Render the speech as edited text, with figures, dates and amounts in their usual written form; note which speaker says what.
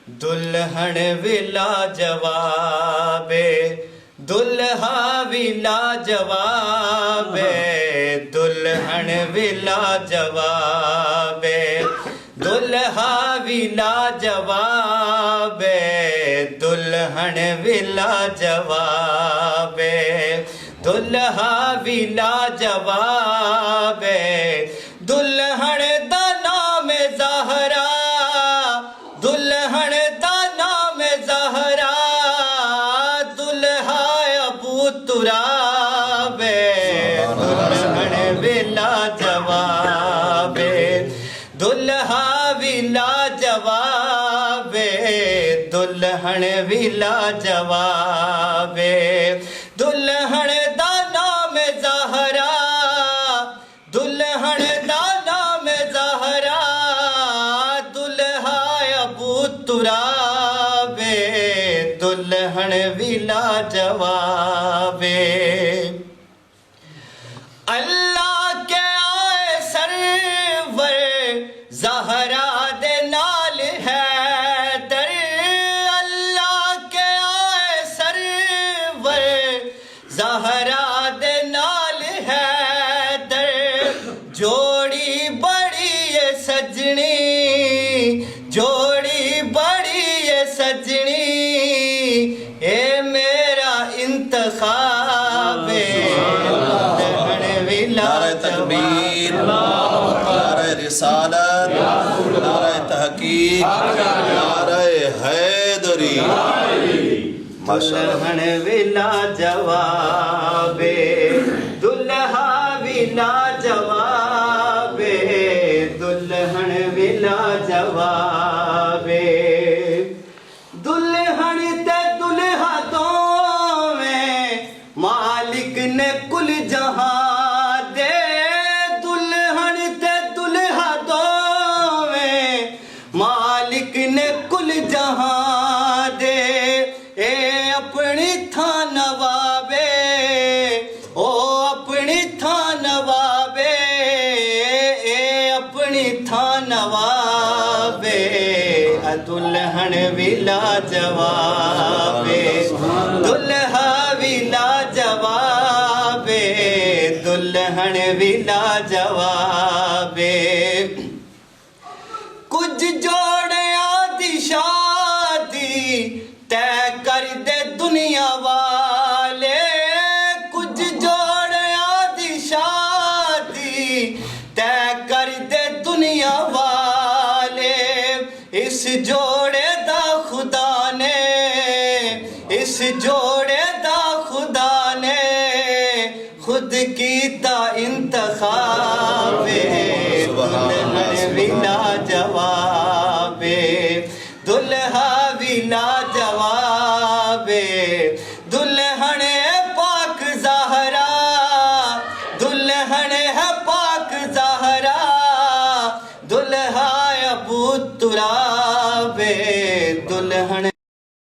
Speaker 1: دلہن بھی لاجواب دلہا بھی لاجواب دلہن بھی لاجواب دلہا بھی لاجواب دلہن بھی لاجواب دلہا بھی لاجواب دلہن دا نام زہرا دلہن دا نام زہرا دلہا ابو تراب دلہن بھی لاجواب دلہا بھی لاجواب دلہن بھی لاجواب دلہن دا نام زہرا دلہن دا نام زہرا دلہا ابو تراب دلہن بھی لاجواب اللہ کے آئے سرور زہرا دے نال ہے در اللہ کے آئے سرور زہرا دے نال ہے در جوڑی بڑی ہے سجنی جوڑی بڑی ہے سجنی اے میرا انتخاب
Speaker 2: نعرہ تکبیر، نعرہ رسالت، نعرہ تحقیق، نعرہ حیدری،
Speaker 1: دلہن بھی لاجواب دلہا بھی لاجواب دلہن بھی لاجواب دلہن تے دلہا دوویں مالک نے کل جہاں دے دلہن تے دلہا دوویں مالک نے کل جہاں دے اے اپنی تھا نوابے او اپنی تھا نوابے اے اپنی تھا نوابے دلہن بھی لاجواب دلہا بھی لاجواب دلہن بھی لاجواب کچھ جوڑیاں دی شادی طے کر دے دنیا والے کچھ جوڑیاں دی شادی طے کر دے دنیا والے اس جوڑے دا خدا نے اس جوڑے دا خدا نے خود کیتا انتخاب دلہن بھی لاجواب دلہا بھی لاجواب دلہن ہے پاک زہرا دلہن ہے پاک زہرا دلہا ابو تراب